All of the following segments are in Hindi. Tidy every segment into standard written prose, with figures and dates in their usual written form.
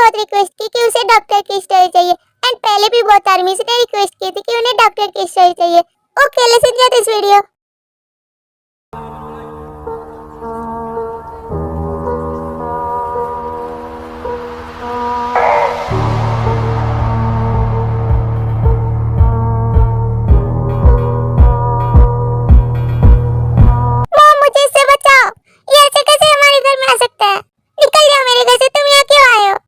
बहुत रिक्वेस्ट की कि उसे डॉक्टर की स्टोरी चाहिए, एंड पहले भी बहुत आर्मी ने रिक्वेस्ट की थी कि उन्हें डॉक्टर की स्टोरी चाहिए। Okay, let's enjoy this video. Mom, मुझे इससे बचाओ। ये ऐसे कैसे हमारे घर में आ सकता है? निकल जाओ मेरे घर से, तुम यहाँ क्यों आए हो?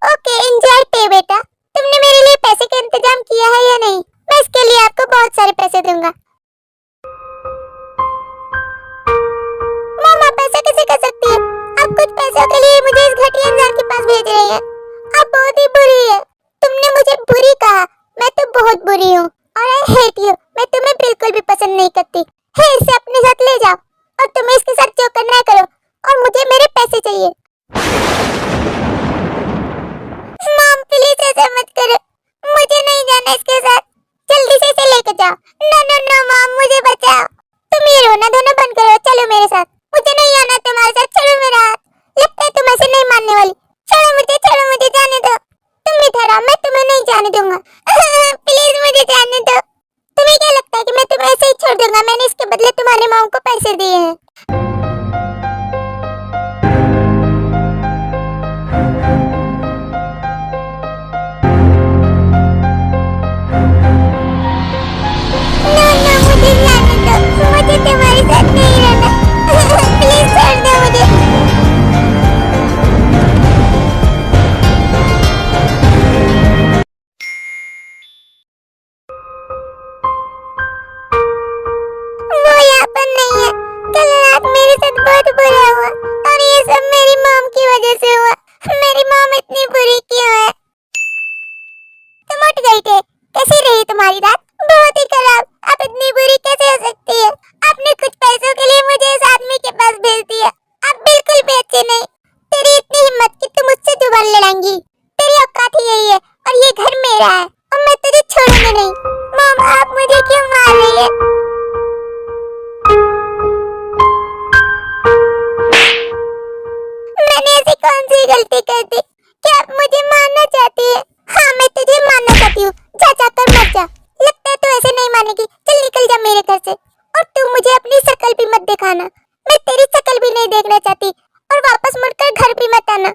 ओके, एंजॉय पे बेटा। तुमने मेरे लिए पैसे का इंतजाम किया है या नहीं? मैं इसके लिए आपको बहुत सारे पैसे दूंगा। मॉम, आप ऐसा कैसे कर सकती है? आप कुछ पैसों के लिए मुझे इस घटिया इंसान के पास भेज रही है। आप बहुत ही बुरी है। तुमने मुझे बुरी कहा। मैं तो बहुत बुरी हूँ और आई हेट यू। मैं तुम्हें बिल्कुल भी पसंद नहीं करती। है, इसे अपने साथ ले जाओ और तुम्हें इसके साथ जो करना है करो, और मुझे मेरे पैसे चाहिए। मॉम, प्लीज ऐसा मत करो। मुझे नहीं जाना इसके साथ। जल्दी से इसे लेकर जाओ। नो नो नो मॉम, मुझे बचाओ। तुम ये रोना धोना बंद करो, चलो मेरे साथ। मुझे नहीं आना तुम्हारे साथ, छोड़ो मेरा हाथ। लगता है तुम ऐसे नहीं मानने वाली। छोड़ो मुझे जाने दो। तुम भी ठहराओ, मैं तुम्हें नहीं जाने दूंगा। प्लीज मुझे जाने दो। तुम्हें क्या लगता है कि मैं तुम्हें ऐसे ही छोड़ दूंगा? मैंने इसके बदले तुम्हारे मॉम को पैसे दिए हैं। नो नो, मुझे जाने दो। मुझे तुम्हारे साथ नहीं रहना। प्लीज छोड़ दो मुझे। वो यहाँ पर नहीं है। कल रात मेरे साथ बहुत बुरा हुआ और ये सब मेरी मॉम की वजह से हुआ। मेरी मॉम इतनी बुरी क्यों है? तुम उठ गई थे। कैसी रही तुम्हारी रात? बहुत ही खराब। आप इतनी बुरी कैसे हो सकती है? आपने कुछ पैसों के लिए मुझे इस आदमी के पास भेज दिया। आप बिल्कुल भी अच्छे नहीं। तेरी इतनी हिम्मत कि तुम मुझसे जुबान लड़ाएंगी। तेरी औकात ही यही है और ये घर मेरा है और मैं तुझे छोड़ूंगी नहीं। मॉम, आप मुझे क्यों मार रही है? मैंने ऐसी कौन सी गलती कर दी कि आप मुझे मारना चाहती है? हाँ, मैं तुझे मारना चाहती हूँ। जा जाकर मर जा। लगता है तू ऐसे नहीं मानेगी। चल निकल जा मेरे घर से। और तू मुझे अपनी शक्ल भी मत दिखाना। मैं तेरी शक्ल भी नहीं देखना चाहती। और वापस मुड़कर घर भी मत आना।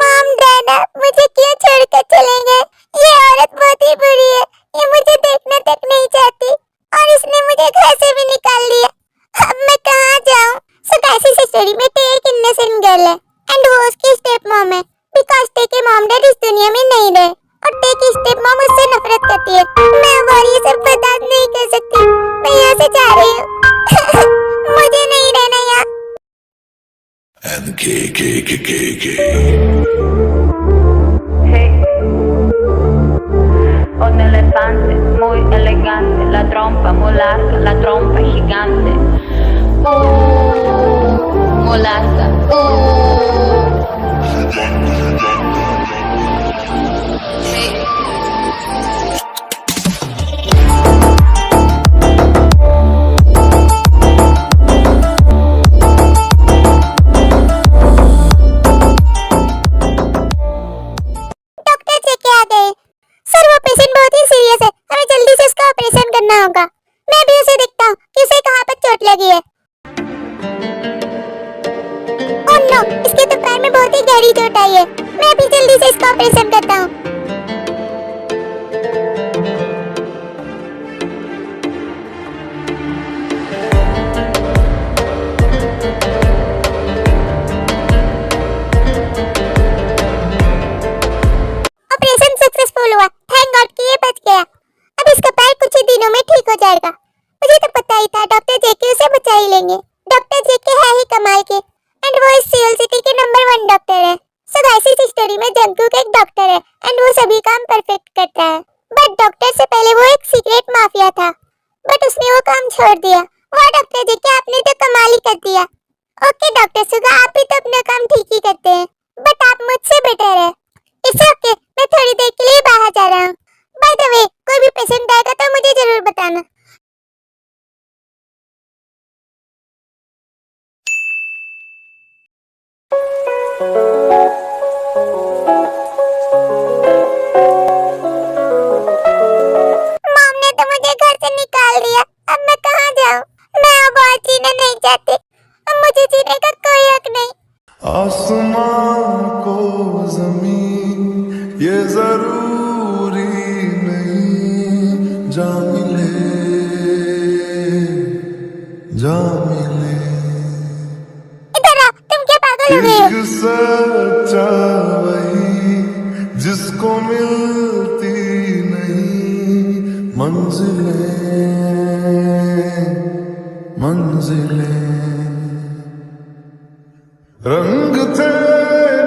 मॉम, डैड, मुझे क्यों छोड़कर चले गए? ये औरत बहुत ही बुरी है। ये मुझे देखना तक नहीं चाहती और इसने मुझे घर से भी निकाल दिया। अब मैं कहाँ जाऊँ? So guys, इस स्टोरी में एक इनोसेंट गर्ल है एंड वो उसकी स्टेप मॉम है, बिकॉज़ टे के मॉम डैड इस दुनिया में नहीं रहे और टे की स्टेप मॉम उससे नफरत करती है। मैं अब और ये सब बर्दाश्त नहीं कर सकती। मैं यहाँ से जा रही हूँ। मुझे नहीं रहना यहाँ। And K. Ho un elefante muy elegante, la trompa muy larga, la trompa gigante. Muy larga. Hey. Doctor JK आ गए। सर, वो पेशेंट बहुत ही सीरियस है। हमें जल्दी से उसका ऑपरेशन करना होगा। मैं भी उसे देखता हूँ कि उसे कहाँ पर चोट लगी है। ओह नो, इसके तो पैर में बहुत ही गहरी चोट आई है। मैं अभी जल्दी से इसका ऑपरेशन करता हूँ। ऑपरेशन सक्सेसफुल हुआ। थैंक गॉड कि ये बच गया। अब इसका पैर कुछ ही दिनों में ठीक हो जाएगा। मुझे तो पता ही था डॉक्टर जेके उसे बचा ही लेंगे। डॉक्टर जेके है ही कमाल के एंड वो इस सियोल सिटी के नंबर 1 डॉक्टर है। सो गाइस, इस स्टोरी में जंगकुक एक डॉक्टर है एंड वो सभी काम परफेक्ट करता है। बट डॉक्टर से पहले वो एक सीक्रेट माफिया था, बट उसने वो काम छोड़ दिया। वाह डॉक्टर जेके, आपने तो कमाल ही कर दिया। ओके डॉक्टर सुगा, आप भी तो अपना काम ठीक ही करते हैं, बट आप मुझसे बेटर है। इट्स ओके, मैं थोड़ी देर के लिए बाहर जा रहा हूँ। बाय द वे, कोई भी पेशेंट आएगा तो मुझे जरूर बताना। मॉम ने तो मुझे घर से निकाल दिया, अब मैं कहाँ जाऊँ? मैं अब और जीना नहीं चाहती, अब मुझे जीने का कोई हक नहीं। आसमां को जमीन ये जरूरी नहीं, जा मिले जा मिले। इधर आ, तुम क्या पागल हो गए हो? इश्क सच्चा वही जिसको मिलती नहीं मंजिलें मंजिलें। रंग थे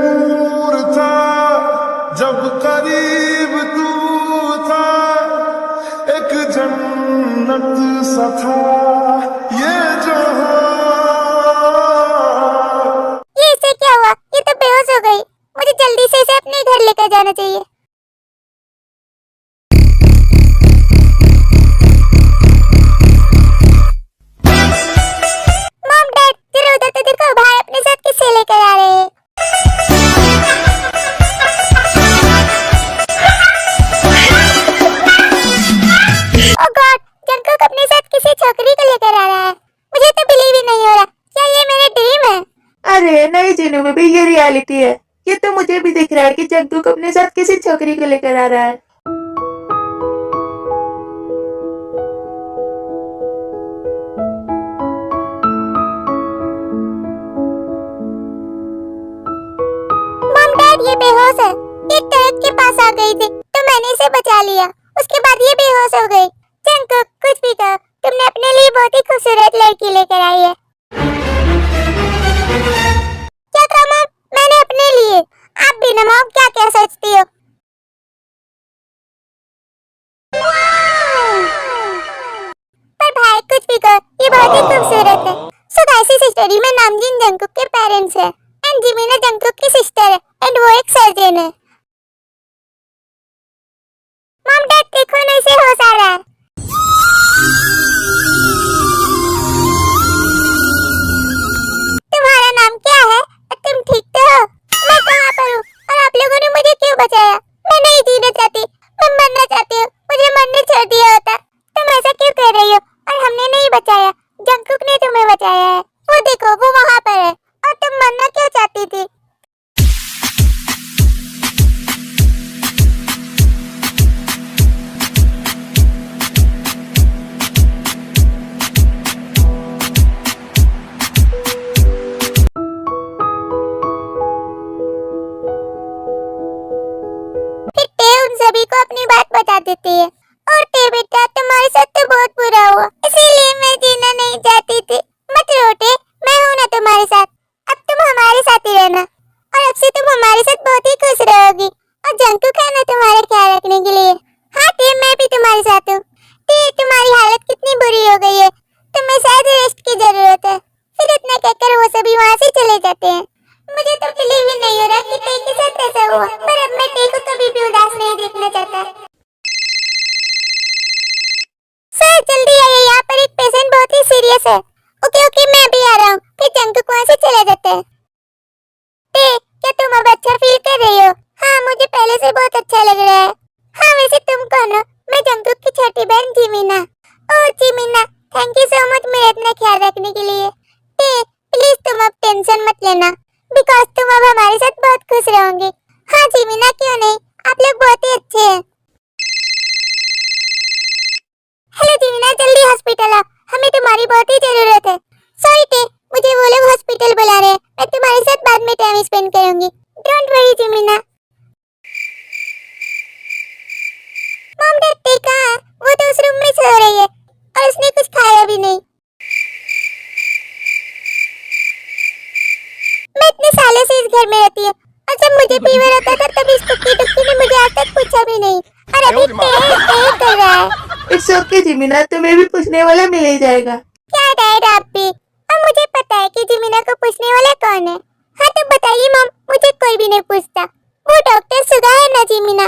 नूर था जब करीब तू था, एक जन्नत सा था ये जहां। ये इसे क्या हुआ? ये तो बेहोश हो गई। मुझे जल्दी से इसे अपने घर लेकर जाना चाहिए। मॉम डैड, जरा उधर तो देखो, भाई अपने साथ किसे लेकर आ रहे हैं? ओह गॉड, जंकुक अपने साथ किसी छोकरी को लेकर आ रहा है। मुझे तो बिलीव ही नहीं हो रहा। क्या ये मेरा ड्रीम है? अरे नहीं जिनू में भी ये रियलिटी है। ये तो मुझे भी दिख रहा है कि जंकुक अपने साथ किसी छोकरी को लेकर आ रहा है। मॉम डैड, ये बेहोश है। एक ट्रक के पास आ गई थी तो मैंने इसे बचा लिया, उसके बाद ये बेहोश हो गई। जंकुक, कुछ भी कहो, तुमने अपने लिए बहुत ही खूबसूरत लड़की लेकर आई है। क्या कहा मॉम? मैंने अपने लिए। आप भी ना मॉम, क्या क्या सोचती हो? पर भाई कुछ भी कहो, ये बहुत ही खूबसूरत है। सो गाइस, इस स्टोरी में नामजीन जंकुक के पेरेंट्स है एंड जिमिना जंकुक की सिस्टर है एंड वो एक सर्जन है। मॉम डैड देखो ना, इसे होश आ रहा है। तुम्हारा नाम क्या है? तुम ठीक तो हो? मैं कहाँ पर हूँ और आप लोगों ने मुझे क्यों बचाया? मैं नहीं जीना चाहती, मैं मरना चाहती हूँ। मुझे मरने छोड़ दिया होता। तुम ऐसा क्यों कर रही हो? और हमने नहीं बचाया, जंकुक ने तुम्हें बचाया है। वो देखो, वो वहाँ पर है। और तुम मरना क्यों चाहती थी? फिर टे उन सभी को अपनी बात बता देती है। और टे बेटा, तुम्हारे साथ तो बहुत बुरा हुआ, इसीलिए मैं जीना नहीं चाहती थी। मत रो टे, मैं हूं ना तुम्हारे साथ। अब तुम हमारे साथ ही रहना और अब से तुम हमारे साथ बहुत ही खुश रहोगी। और जंकुक है ना तुम्हारा ख्याल रखने के लिए। हाँ टे, मैं भी तुम्हारे साथ हूँ। टे, तुम्हारी हालत कितनी बुरी हो गई है, तुम्हें शायद रेस्ट की जरूरत है। फिर इतना कहकर वो सभी वहाँ से चले जाते हैं। मुझे तो बिलीव ही नहीं हो रहा कि टे के साथ ऐसा हुआ, पर अब मैं टे को कभी भी उदास नहीं देखना चाहता। सर जल्दी आइए, यहाँ पर एक पेशेंट बहुत ही सीरियस है। ओके ओके, मैं भी आ रहा हूँ। फिर जंकुक वहाँ से चले जाते हैं। टे, क्या तुम अब अच्छा फील कर रही हो? हाँ, मुझे पहले से बहुत अच्छा लग रहा है। हाँ, वैसे तुम कौन हो? मैं जंकुक की छोटी बहन जिमिना। ओह जिमिना, थैंक यू सो मच मेरा इतना ख्याल रखने के लिए। टे, प्लीज तुम अब टेंशन मत लेना, बिकॉज तुम अब हमारे साथ बहुत खुश रहोगे। हाँ जिमिना, क्यों नहीं, आप लोग बहुत ही अच्छे हैं। हेलो जिमिना, जल्दी हॉस्पिटल आओ, हमें तुम्हारी बहुत ही जरूरत है। सॉरी टे, मुझे वो लोग हॉस्पिटल बुला रहे हैं, मैं तुम्हारे साथ बाद में टाइम स्पेंड करूंगी। Don't worry Jimina. Mom dad टे कहाँ है? वो तो उस रूम में सो रही है और उसने कुछ खाया भी नहीं। मैं इतने सालों से इस घर में रहती हूँ और जब मुझे फीवर होता था तब इस कुक्की टुक्की ने मुझे आज तक पूछा भी नहीं। और अभी टे कर रहा है। इट्स ओके जिमिना, तुम्हें भी पूछने वाला मिल ही जाएगा। क्या डैड, आप भी और मुझे पता है कि जिमिना को पूछने वाला कौन है। हाँ तो बताइए मॉम, मुझे कोई भी नहीं पूछता। वो डॉक्टर सुधा है ना जिमिना।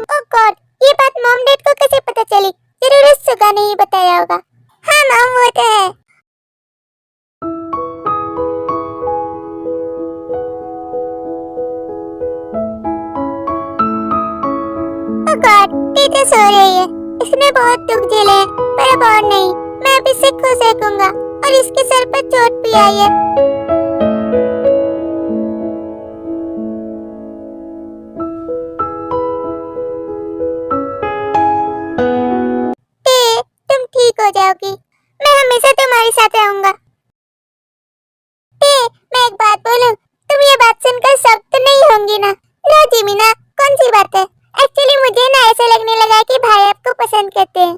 ओह गॉड, ये बात मॉम डैड को कैसे पता चली? जरूर उस सुधा ने ही बताया होगा। हाँ मॉम, वो तो है। गॉड, टीचर सो रही है। इसने बहुत दुख झेले हैं, पर अब और नहीं। मैं अब इससे खुश रहूंगा। और इसके सर पर चोट भी आई है। तुम ठीक हो जाओगी। मैं हमेशा तुम्हारे साथ रहूंगा। मैं एक बात बोलूं, तुम ये बात सुनकर शॉक तो नहीं होंगी ना? नो जिमिना, कौन सी बात है? एक्चुअली मुझे ना ऐसा लगने लगा कि भाई आपको पसंद करते हैं।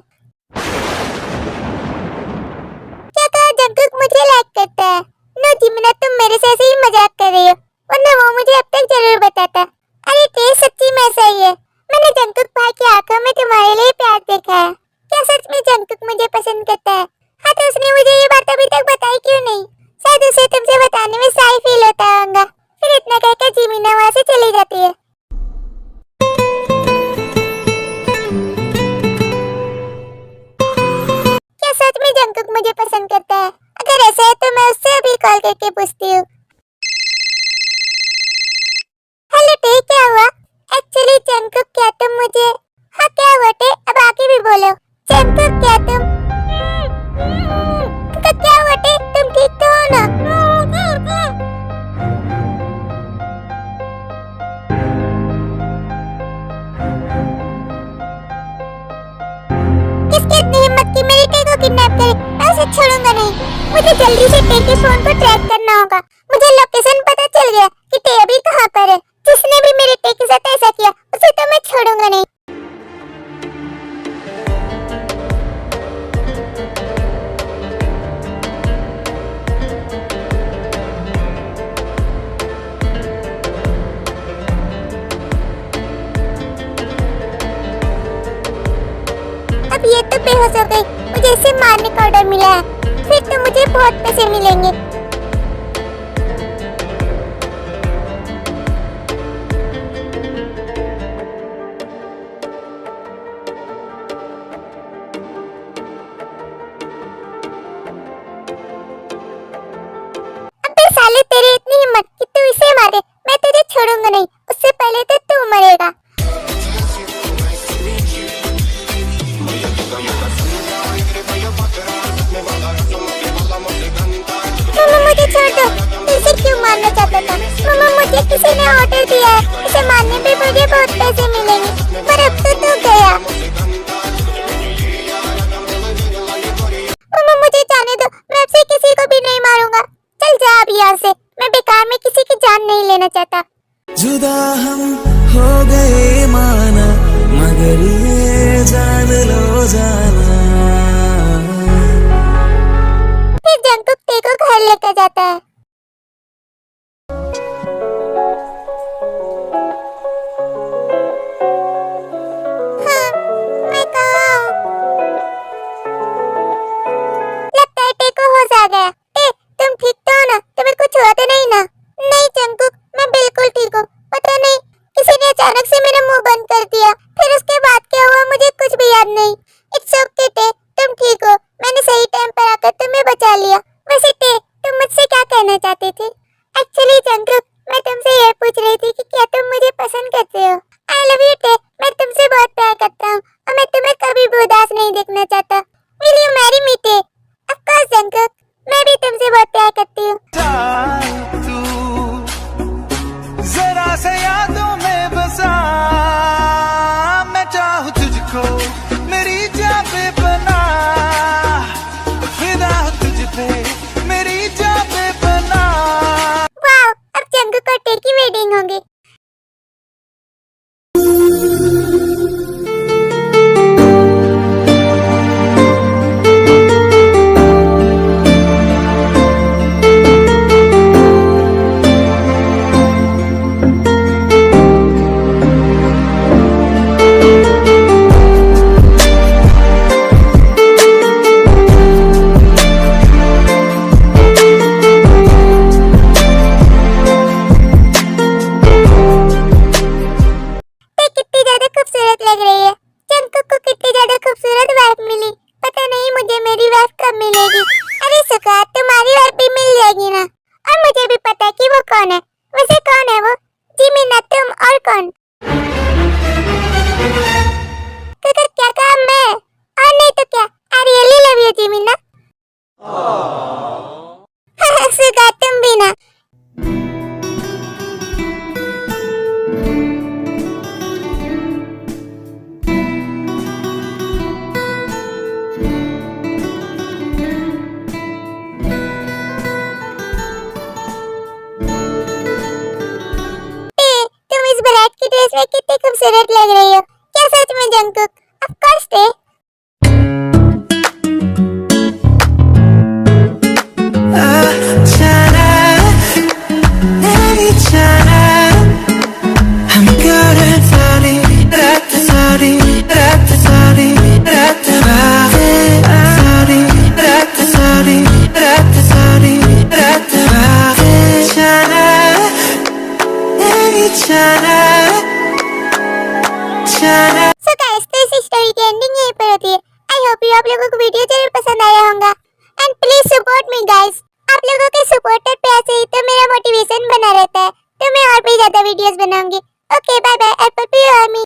क्या कहा जंकुक मुझे लाइक करता है? नो जिमिना, तुम मेरे से ऐसे ही मजाक कर रही हो, वरना वो मुझे अब तक जरूर बताता। अरे ते सच्ची में ऐसा ही है। मैंने जंकुक भाई की आंखों में तुम्हारे लिए प्यार देखा है। क्या सच में जंकुक मुझे पसंद करता है? हाँ तो उसने मुझे ये बात अभी तक बताई क्यों नहीं? शायद उसे तुमसे बताने में शाय फील होता होगा। फिर इतना कहकर जिमिना वहाँ से चली जाती है। क्या सच में जंकुक मुझे पसंद करता है? अगर ऐसा है तो मैं उससे अभी कॉल करके पूछती हूँ। हेलो टे, क्या हुआ? एक्चुअली जंकुक, क्या तुम मुझे... हाँ क्या हुआ टे? अब आगे भी बोलो। जंकुक, क्या तुम... क्या हुआ टे? तुम ठीक तो हो ना? किसकी इतनी हिम्मत की मेरी टे को किडनैप करे? मैं उसे छोड़ूंगा नहीं। मुझे जल्दी से टे के फोन को ट्रैक करना होगा। मुझे लोकेशन पता चल गया कि टे अभी कहाँ पर है। जिसने भी मेरे टे के साथ ऐसा किया उसे तो मैं छोड़ूंगा नहीं। अब ये तो बेहोश हो गई। मुझे इसे मारने का ऑर्डर मिला है। फिर तो मुझे बहुत पैसे मिलेंगे। अबे साले, तेरी इतनी हिम्मत कि तू इसे मारे? मैं तुझे छोड़ूंगा नहीं। उससे पहले तो तू मरेगा। मामा मुझे छोड़ दो। इसे क्यों मारना चाहता था? मामा मुझे किसी ने ऑर्डर दिया है। इसे मारने पे मुझे बहुत पैसे मिलेंगे। पर अब तो तू गया। मामा मुझे जाने दो। मैं अब से किसी को भी नहीं मारूंगा। चल जा अब यहाँ से। मैं बेकार में किसी की जान नहीं लेना चाहता। जुदा हम हो गए माना, मगर ये जान लो जाना। फिर जंकुक टे को घर लेकर जाता है। हाँ, मैं कहाँ हूँ? लगता है टे को होश आ गया। टे, तुम ठीक तो हो ना? तुम्हें कुछ हुआ तो नहीं ना? नहीं जंकुक, मैं बिल्कुल ठीक हूँ। पता नहीं किसी ने अचानक से मेरा मुंह बंद कर दिया। फिर उसके बाद क्या हुआ मुझे कुछ भी याद नहीं। इट्स ओके टे, तुम ठीक हो। मैंने सही टाइम पर आकर तुम्हें बचा लिया। वैसे टे, तुम मुझसे क्या कहना खूबसूरत लग रही है। जंगकुक को कितनी ज्यादा खूबसूरत वाइफ मिली, पता नहीं मुझे मेरी वाइफ कब मिलेगी। अरे सुका, तुम्हारी वाइफ भी मिल जाएगी ना। और मुझे भी पता है कि वो कौन है। वैसे कौन है वो? जिमिना, तुम और कौन? अगर क्या कहा मैं? और नहीं तो क्या, आई रियली लव यू जिमिना। सुका, तुम भी ना। तुम इस ब्लैक की ड्रेस में कितनी खूबसूरत लग रही हो। क्या सच में जंगकुक? ऑफ कोर्स थे। I'm good at falling, sorry, so guys, तो इस स्टोरी की एंडिंग यहीं पर होती है। आई होप यू आप लोगों को वीडियो जरूर पसंद आया होगा। And please support me guys. आप लोगों के सपोर्ट और प्यार से ही तो मेरा मोटिवेशन बना रहता है, तो मैं और भी ज्यादा वीडियोस बनाऊंगी। Okay, bye bye, apple pie army.